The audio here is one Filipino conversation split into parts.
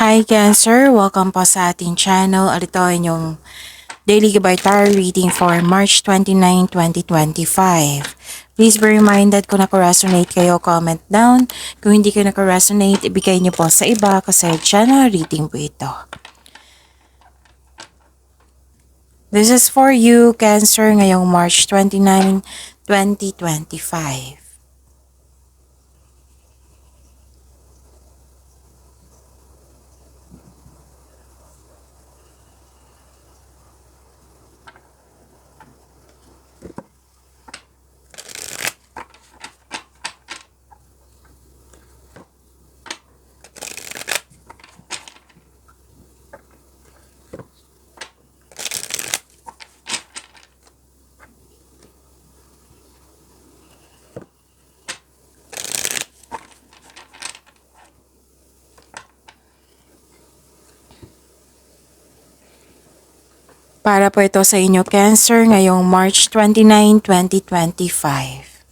Hi Cancer! Welcome po sa ating channel. Ito ay inyong Daily Gabay Tarot reading for March 29, 2025. Please be reminded kung naka-resonate kayo, comment down. Kung hindi kayo naka-resonate, ibigay niyo po sa iba kasi channel reading po ito. This is for you, Cancer, ngayong March 29, 2025. Para po ito sa inyo, Cancer, ngayong March 29, 2025.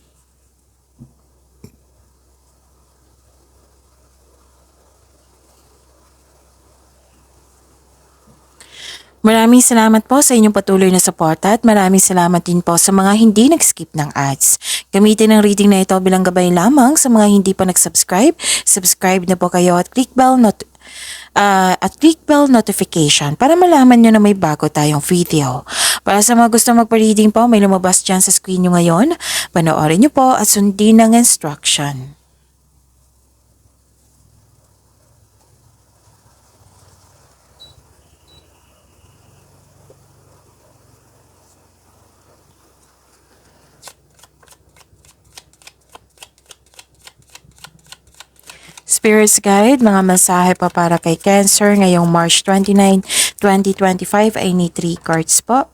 Maraming salamat po sa inyong patuloy na suporta at maraming salamat din po sa mga hindi nag-skip ng ads. Gamitin ang reading na ito bilang gabay lamang sa mga hindi pa nag-subscribe. Subscribe na po kayo at click bell notification para malaman nyo na may bago tayong video. Para sa mga gusto magpa-reading po, may lumabas dyan sa screen nyo ngayon. Panoorin nyo po at sundin ang instruction. Spirits Guide, mga mensahe pa para kay Cancer ngayong March 29, 2025 ay need 3 cards po.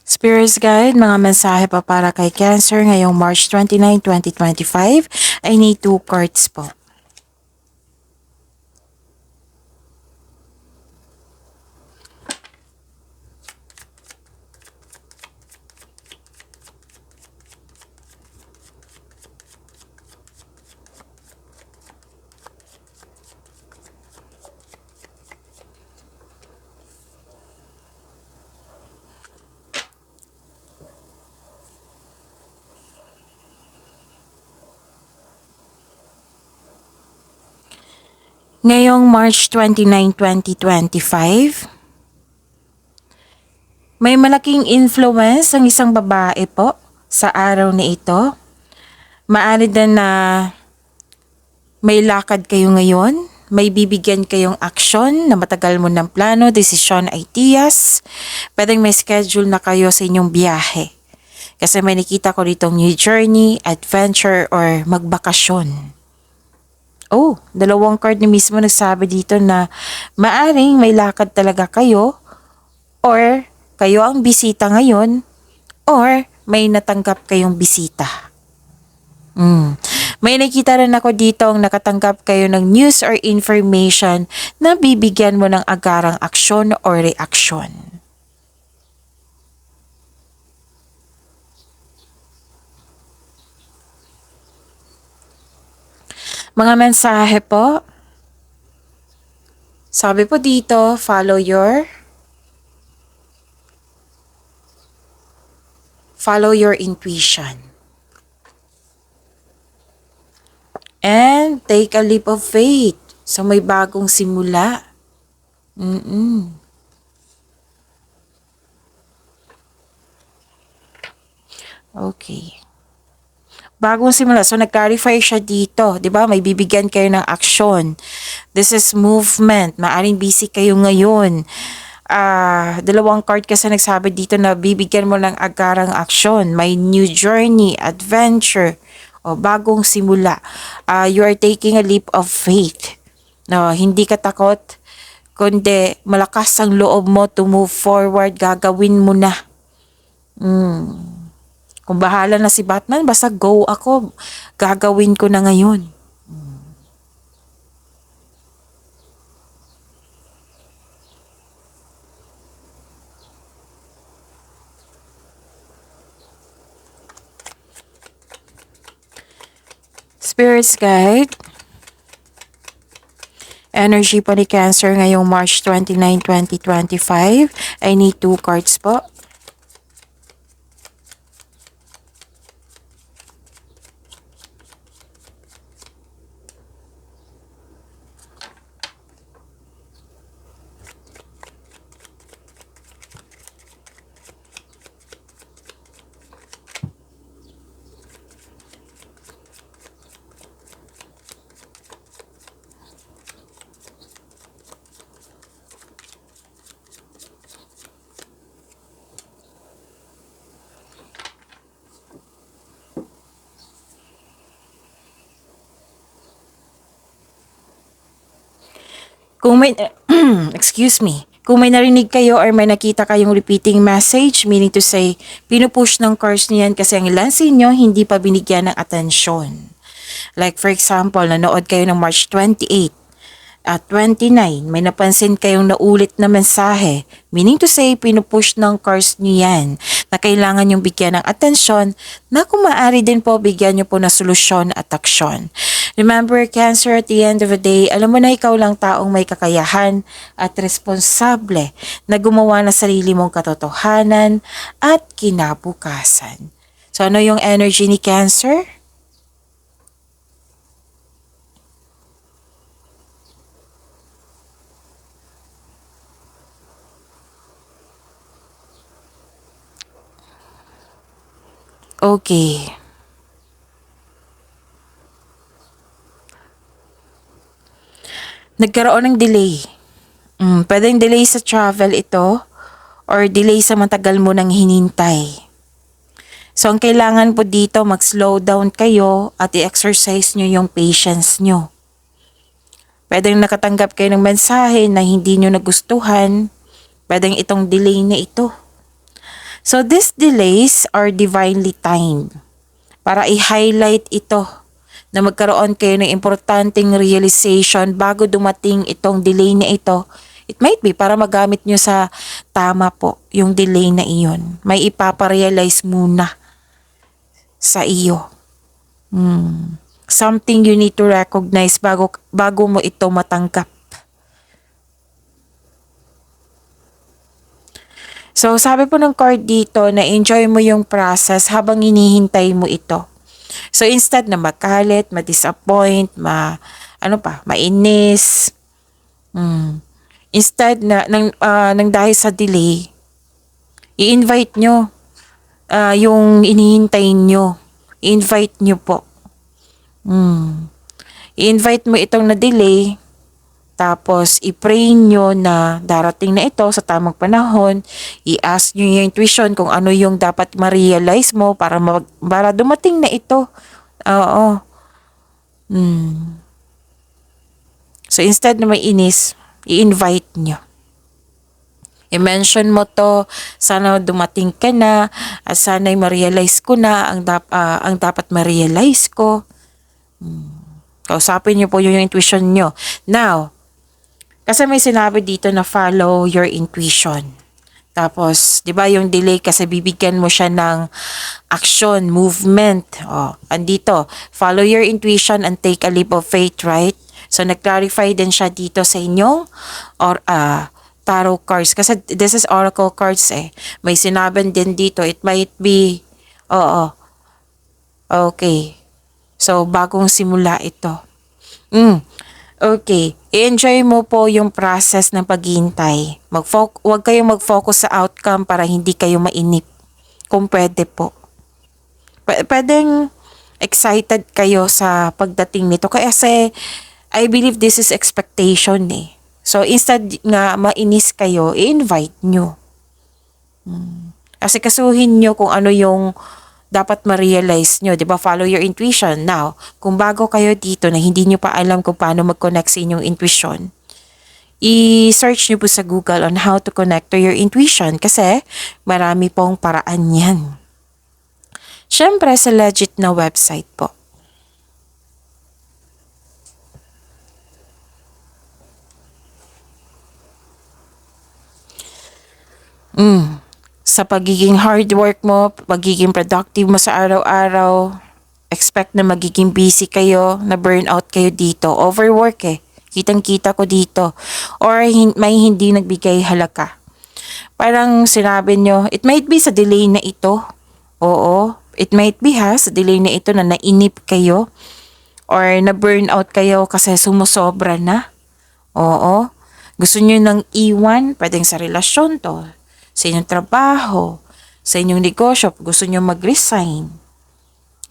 Spirits Guide, mga mensahe pa para kay Cancer ngayong March 29, 2025 ay need 2 cards po. Ngayong March 29, 2025, may malaking influence ang isang babae po sa araw na ito. Maaari din na may lakad kayo ngayon, may bibigyan kayong aksyon na matagal mo ng plano, desisyon, ideas. Pwedeng may schedule na kayo sa inyong biyahe. Kasi may nakita ko ditong new journey, adventure, or magbakasyon. Oh, 2 card na mismo nagsabi dito na maaring may lakad talaga kayo or kayo ang bisita ngayon or may natanggap kayong bisita. May nakita rin ako dito ang nakatanggap kayo ng news or information na bibigyan mo ng agarang aksyon or reaksyon. Mga mensahe po. Sabi po dito, follow your intuition. And take a leap of faith. So may bagong simula. Okay. Bagong simula. So, nag-clarify siya dito. 'Di ba? May bibigyan kayo ng aksyon. This is movement. Maaring busy kayo ngayon. Dalawang card kasi nagsabi dito na bibigyan mo ng agarang aksyon. May new journey, adventure, o bagong simula. You are taking a leap of faith. No, hindi ka takot, kundi malakas ang loob mo to move forward. Gagawin mo na. Kung bahala na si Batman, basta go ako. Gagawin ko na ngayon. Spirits Guide. Energy po ni Cancer ngayong March 29, 2025. I need 2 cards po. Kung may, excuse me, kung may narinig kayo or may nakita kayong repeating message, meaning to say, pinupush ng cards niyan kasi ang ilan sa inyo hindi pa binigyan ng atensyon. Like for example, nanood kayo ng March 28 at 29, may napansin kayong naulit na mensahe, meaning to say, pinupush ng cards niyo yan na kailangan yung bigyan ng atensyon na kung maaari din po bigyan nyo po na solusyon at aksyon. Remember, Cancer, at the end of the day, alam mo na ikaw lang taong may kakayahan at responsable na gumawa ng sarili mong katotohanan at kinabukasan. So ano yung energy ni Cancer? Okay. Nagkaroon ng delay. Pwedeng delay sa travel ito or delay sa matagal mo nang hinintay. So, ang kailangan po dito, mag-slow down kayo at i-exercise nyo yung patience nyo. Pwedeng nakatanggap kayo ng mensahe na hindi nyo nagustuhan. Pwedeng itong delay na ito. So, these delays are divinely timed para i-highlight ito na magkaroon kayo ng importanteng realization bago dumating itong delay na ito. It might be para magamit nyo sa tama po yung delay na iyon. May ipaparealize muna sa iyo. Something you need to recognize bago mo ito matanggap. So, sabi po ng card dito na enjoy mo yung process habang hinihintay mo ito. So, instead na magalit, ma-disappoint, mainis, instead nang dahil sa delay, i-invite nyo yung inihintay nyo. I-invite nyo po. I-invite mo itong na-delay, tapos i-pray nyo na darating na ito sa tamang panahon. I-ask nyo yung intuition kung ano yung dapat ma-realize mo para dumating na ito. Oo. So instead na may inis, i-invite nyo. I-mention mo to, sana dumating ka na, at sana'y ma-realize ko na ang dapat ma-realize ko. Kausapin nyo po yung intuition nyo. Now, kasi may sinabi dito na follow your intuition. Tapos, 'di ba yung delay kasi bibigyan mo siya ng action, movement. Andito, follow your intuition and take a leap of faith, right? So nag-clarify din siya dito sa inyong tarot cards kasi this is oracle cards eh. May sinabi din dito, it might be okay. So bagong simula ito. Okay, i-enjoy mo po yung process ng paghihintay. Huwag kayong mag-focus sa outcome para hindi kayo mainip. Kung pwede po. Pwedeng excited kayo sa pagdating nito kasi I believe this is expectation eh. So instead nga mainis kayo, i-invite nyo. Kasi kasuhin nyo kung ano yung dapat ma-realize nyo, di ba? Follow your intuition. Now, kung bago kayo dito na hindi nyo pa alam kung paano mag-connect sa inyong intuition, i-search nyo po sa Google on how to connect to your intuition kasi marami pong paraan yan. Siyempre, sa legit na website po. Sa pagiging hard work mo, pagiging productive mo sa araw-araw, expect na magiging busy kayo, na burnout kayo dito. Overwork eh. Kitang-kita ko dito. Or may hindi nagbigay halaga. Parang sinabi nyo, it might be sa delay na ito. Oo. It might be sa delay na ito na nainip kayo. Or na burnout kayo kasi sumusobra na. Oo. Gusto nyo nang iwan, pwedeng sa relasyon to, sa inyong trabaho, sa inyong negosyo, gusto nyo mag-resign.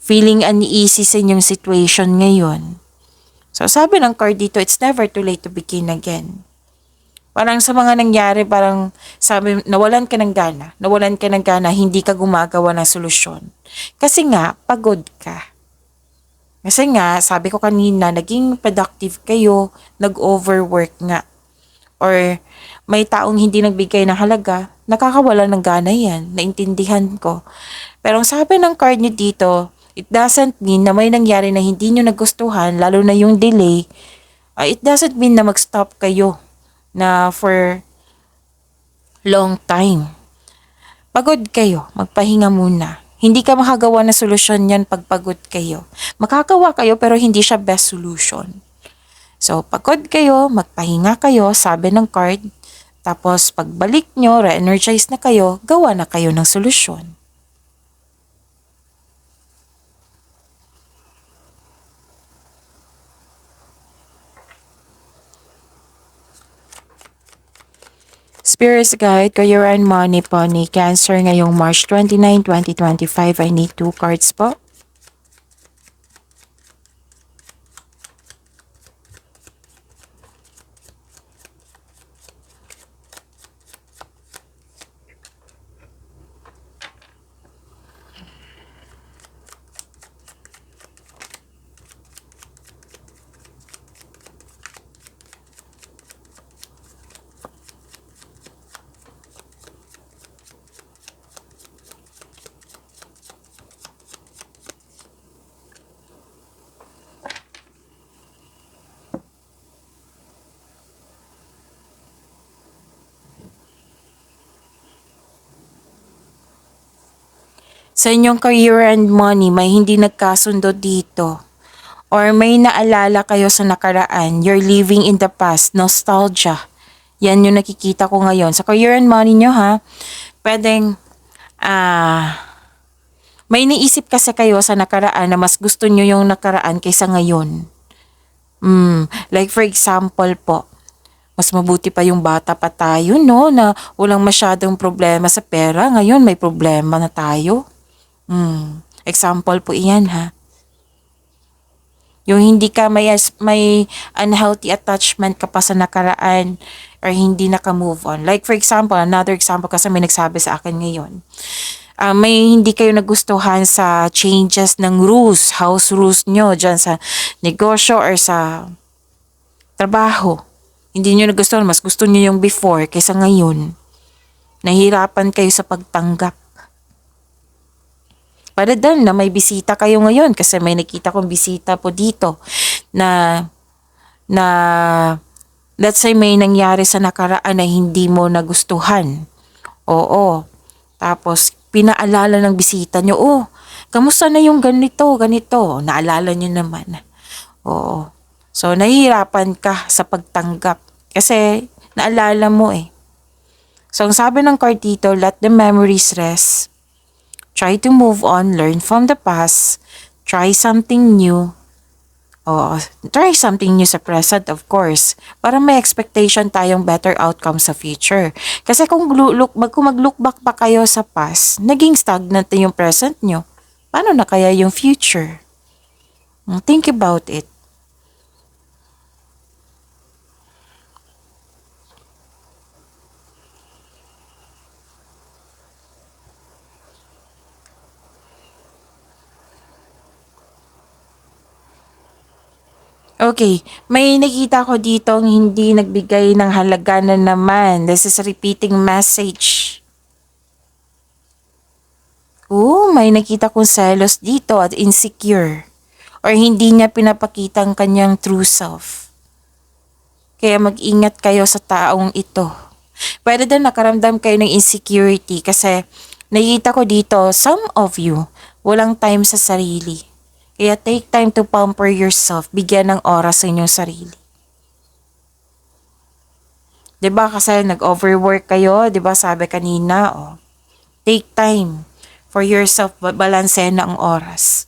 Feeling uneasy sa inyong situation ngayon. So sabi ng card dito, it's never too late to begin again. Parang sa mga nangyari, parang sabi, nawalan ka ng gana, hindi ka gumagawa ng solusyon. Kasi nga, pagod ka. Kasi nga, sabi ko kanina, naging productive kayo, nag-overwork nga. Or may taong hindi nagbigay ng halaga, nakakawala ng gana yan, naintindihan ko. Pero ang sabi ng card nyo dito, it doesn't mean na may nangyari na hindi nyo nagustuhan, lalo na yung delay. It doesn't mean na mag-stop kayo na for long time. Pagod kayo, magpahinga muna. Hindi ka makagawa na solusyon yan pag pagod kayo. Makagawa kayo pero hindi siya best solution. So, pagod kayo, magpahinga kayo, sabi ng card. Tapos, pagbalik nyo, re-energize na kayo, gawa na kayo ng solusyon. Spirits Guide, Career and Money po ni Cancer ngayong March 29, 2025. I need 2 cards po. Sa inyong career and money, may hindi nagkasundo dito. Or may naalala kayo sa nakaraan, you're living in the past, nostalgia. Yan yung nakikita ko ngayon. Sa career and money nyo pwedeng, may iniisip kasi kayo sa nakaraan na mas gusto nyo yung nakaraan kaysa ngayon. Like for example po, mas mabuti pa yung bata pa tayo, no? Na walang masyadong problema sa pera. Ngayon, may problema na tayo. Example po iyan Yung hindi ka may unhealthy attachment ka pa sa nakaraan or hindi naka-move on. Like for example, another example kasi may nagsabi sa akin ngayon. May hindi kayo nagustuhan sa changes ng rules, house rules nyo dyan sa negosyo or sa trabaho. Hindi nyo nagustuhan, mas gusto nyo yung before kaysa ngayon. Nahirapan kayo sa pagtanggap. Para dan na may bisita kayo ngayon kasi may nakita kong bisita po dito na let's say may nangyari sa nakaraan na hindi mo nagustuhan. Oo. Tapos pinaalala ng bisita nyo, kamusta na yung ganito? Naalala nyo naman. Oo. So, nahihirapan ka sa pagtanggap kasi naalala mo eh. So, ang sabi ng card dito, let the memories rest. Try to move on, learn from the past, try something new. Try something new sa present, of course, para may expectation tayong better outcome sa future. Kasi kung mag-look back pa kayo sa past, naging stagnant na yung present nyo. Paano na kaya yung future? Think about it. Okay, may nakita ko ditong hindi nagbigay ng halaga na naman. This is a repeating message. May nakita kong selos dito at insecure. Or hindi niya pinapakita ang kanyang true self. Kaya mag-ingat kayo sa taong ito. Pwede din nakaramdam kayo ng insecurity kasi nakita ko dito, some of you, walang time sa sarili. Kaya take time to pamper yourself, bigyan ng oras sa inyong sarili. 'Di ba kasi nag-overwork kayo, 'di ba sabi kanina, take time for yourself, balansehin na ang oras.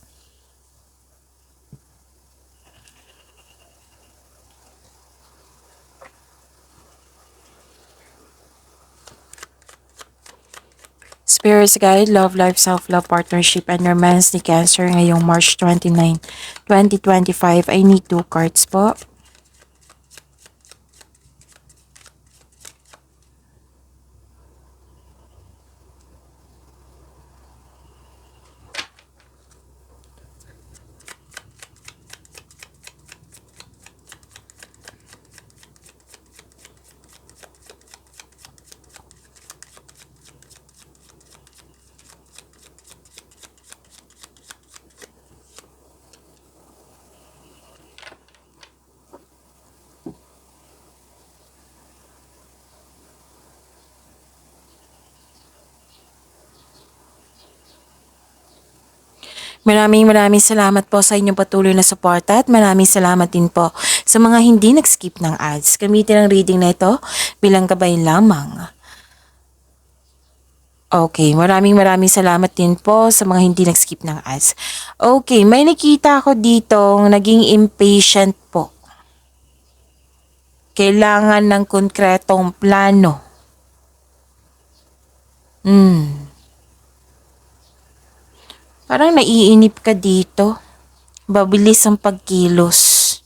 Spirits Guide, Love Life, Self-Love, Partnership, and Romance ni Cancer ngayong March 29, 2025. I need 2 cards po. Maraming salamat po sa inyong patuloy na suporta at maraming salamat din po sa mga hindi nag-skip ng ads. Gamitin ang reading na ito bilang gabay lamang. Okay, maraming salamat din po sa mga hindi nag-skip ng ads. Okay, may nakita ako dito naging impatient po. Kailangan ng konkretong plano. Parang naiinip ka dito. Babilis ang pagkilos.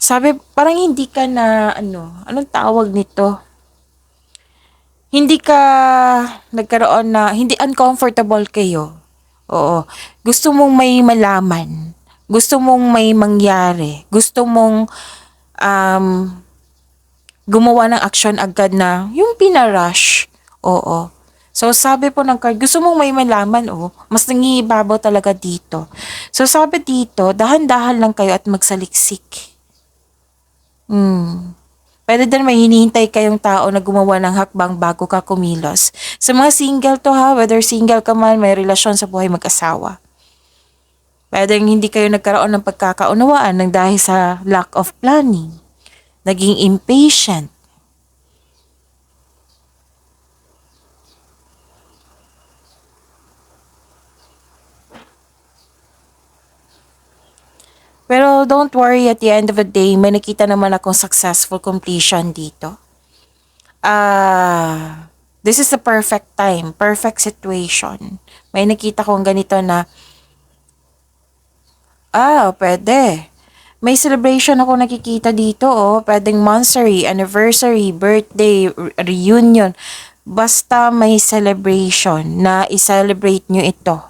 Sabi, parang hindi ka na, anong tawag nito? Hindi ka nagkaroon na, hindi uncomfortable kayo. Oo. Gusto mong may malaman. Gusto mong may mangyari. Gusto mong gumawa ng action agad na yung pinarush. Oo. So, sabi po ng card, gusto mong may malaman, mas nangibabaw talaga dito. So, sabi dito, dahan-dahan lang kayo at magsaliksik. Pwede din may hinihintay kayong tao na gumawa ng hakbang bago ka kumilos. Sa mga single to ha, whether single ka man, may relasyon sa buhay mag-asawa. Pwede hindi kayo nagkaroon ng pagkakaunawaan ng dahil sa lack of planning. Naging impatient. Pero don't worry, at the end of the day, may nakita naman akong successful completion dito. This is the perfect time, perfect situation. May nakita kong ganito na, pwede. May celebration ako nakikita dito, Pwedeng monthsary, anniversary, birthday, reunion. Basta may celebration na i-celebrate nyo ito.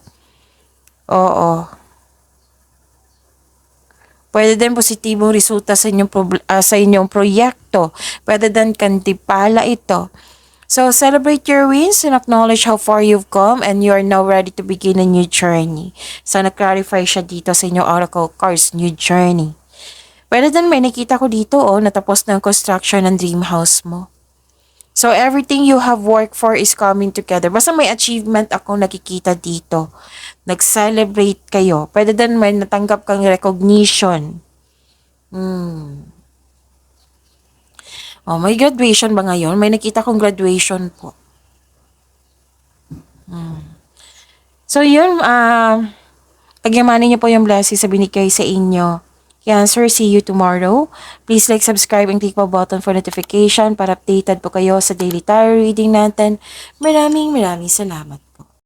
Oo. Pwede din positibong resulta sa inyong proyekto. Pwede din kantipala ito. So, celebrate your wins and acknowledge how far you've come and you are now ready to begin a new journey. So, na-clarify siya dito sa inyong oracle cards, new journey. Pwede din may nakita ko dito, natapos na ang construction ng dream house mo. So, everything you have worked for is coming together. Basta may achievement akong nakikita dito. Nag-celebrate kayo. Pwede din may natanggap kang recognition. May graduation ba ngayon? May nakita kong graduation po. So, yun. Pagyamanin niyo po yung blessings sa binigay sa inyo. Cancer, see you tomorrow. Please like, subscribe, and click po button for notification para updated po kayo sa daily tarot reading natin. Maraming salamat.